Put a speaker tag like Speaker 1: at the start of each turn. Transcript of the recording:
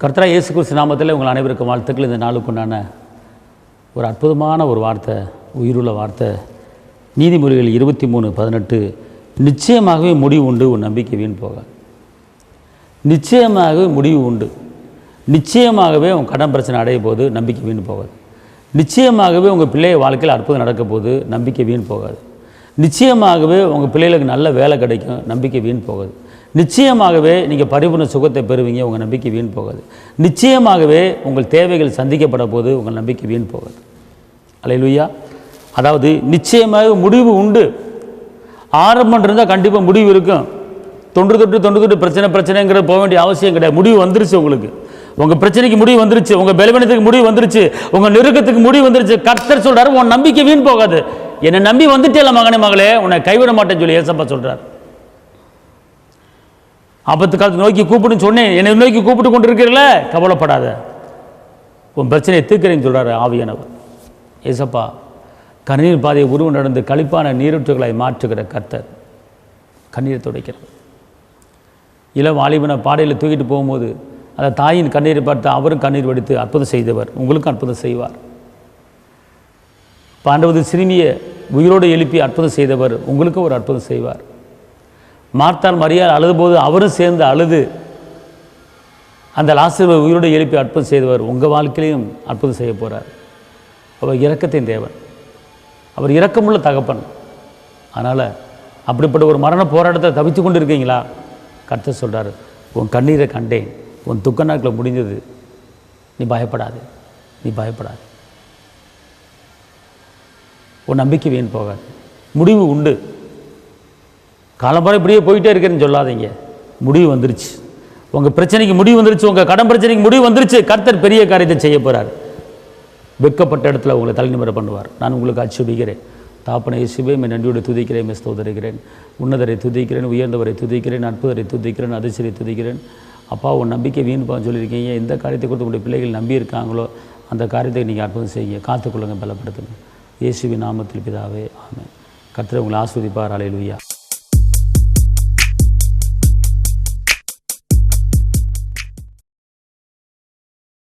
Speaker 1: கர்த்தராகிய இயேசு கிறிஸ்து நாமத்தில் உங்கள் அனைவருக்கும் வாழ்த்துக்கள். இந்த நாளுக்குண்டான ஒரு அற்புதமான ஒரு வார்த்தை, உயிருள்ள வார்த்தை. நீதிமொழிகள் 23:18. நிச்சயமாகவே முடிவு உண்டு, உன் நம்பிக்கை வீண் போக. நிச்சயமாகவே முடிவு உண்டு. நிச்சயமாகவே உங்கள் கடன் பிரச்சனை அடைய போது நம்பிக்கை வீண் போகாது. நிச்சயமாகவே உங்கள் பிள்ளைய வாழ்க்கையில் அற்புதம் நடக்க போது நம்பிக்கை வீண் போகாது. நிச்சயமாகவே உங்கள் பிள்ளைகளுக்கு நல்ல வேலை கிடைக்கும், நம்பிக்கை வீண் போகாது. நிச்சயமாகவே நீங்கள் பரிபூர்ண சுகத்தை பெறுவீங்க, உங்கள் நம்பிக்கை வீண் போகாது. நிச்சயமாகவே உங்கள் தேவைகள் சந்திக்கப்பட போது உங்கள் நம்பிக்கை வீண் போகாது. அல்லேலூயா. அதாவது நிச்சயமாக முடிவு உண்டு. ஆரம்பம் இருந்தால் கண்டிப்பாக முடிவு இருக்கும். தொன்று பிரச்சனைங்கிற போக வேண்டிய அவசியம் கிடையாது. முடிவு வந்துருச்சு. உங்களுக்கு உங்கள் பிரச்சனைக்கு முடிவு வந்துருச்சு, உங்கள் பலவீனத்துக்கு முடிவு வந்துருச்சு, உங்கள் நெருக்கத்துக்கு முடிவு வந்துருச்சு. கர்த்தர் சொல்கிறார், உன் நம்பிக்கை வீண் போகாது. என்னை நம்பி வந்துட்டே மகனே மகளே, உன்னை கைவிட மாட்டேன்னு சொல்லி ஏசப்பா சொல்கிறார். ஆபத்து காலத்தை நோக்கி கூப்பிடுன்னு சொன்னேன், என்னை நோக்கி கூப்பிட்டு கொண்டு இருக்கிறீங்கள, கவலைப்படாத, உன் பிரச்சனையை தீர்க்கிறேன்னு சொல்கிறார் ஆவியானவர். ஏசப்பா கண்ணீர் பாதையை உருவம் நடந்து களிப்பான நீரூற்றுகளாய் மாற்றுகிற கர்த்தர். கண்ணீரை துடைக்கிறார். இளம் வாலிபனை பாடையில் தூக்கிட்டு போகும்போது அந்த தாயின் கண்ணீரை பார்த்து அவரும் கண்ணீர் வடித்து அற்புதம் செய்தவர். உங்களுக்கும் அற்புதம் செய்வார். பாண்டவது சிறுமியை உயிரோடு எழுப்பி அற்புதம் செய்தவர். உங்களுக்கும் ஒரு அற்புதம் செய்வார். மார்த்தாள் மரியாள் அழுது போது அவரும் சேர்ந்து அழுது அந்த லாசருவை உயிரோடு எழுப்பி அற்புதம் செய்தவர். உங்கள் வாழ்க்கையிலையும் அற்புதம் செய்ய போகிறார். அவர் இரக்கத்தின் தேவன், அவர் இரக்கமுள்ள தகப்பன். அதனால் அப்படிப்பட்ட ஒரு மரண போராட்டத்தை தவித்து கொண்டு இருக்கீங்களா? கர்த்தர் சொல்கிறார், உன் கண்ணீரை கண்டேன், உன் துக்க நாட்களில் முடிந்தது, நீ பயப்படாது, நீ பயப்படாது, உன் நம்பிக்கை வீண் போகாது, முடிவு உண்டு. காலம்பரம் இப்படியே போயிட்டே இருக்கிறேன்னு சொல்லாதீங்க. முடிவு வந்துருச்சு. உங்கள் பிரச்சனைக்கு முடிவு வந்துருச்சு. உங்கள் கடன் பிரச்சனைக்கு முடிவு வந்துருச்சு. கர்த்தர் பெரிய காரியத்தை செய்ய போகிறார். வெட்கப்பட்ட இடத்துல உங்களை தலைநிமிர பண்ணுவார். நான் உங்களுக்கு ஆட்சேபிக்கிறேன். தாப்பனை இயேசுவே நன்றியோடு துதிக்கிறேன், ஸ்தோத்திரிக்கிறேன். உன்னதரை துதிக்கிறேன், உயர்ந்தவரை துதிக்கிறேன், அற்புதரை துதிக்கிறேன், அதிசயரை துதிக்கிறேன். அப்பா, உன் நம்பிக்கை வீண் போன்னு சொல்லியிருக்கீங்க. எந்த காரியத்தை கொடுத்து உங்களுடைய பிள்ளைகள் நம்பி இருக்காங்களோ அந்த காரியத்தை நீங்கள் அற்புதம் செய்யுங்க. காத்துக்கொள்ளுங்க, பலப்படுத்துங்க. இயேசுவின் நாமத்தில் பிதாவே, ஆமென். கர்த்தர் உங்களை ஆசீர்வதிப்பார். அல்லேலூயா.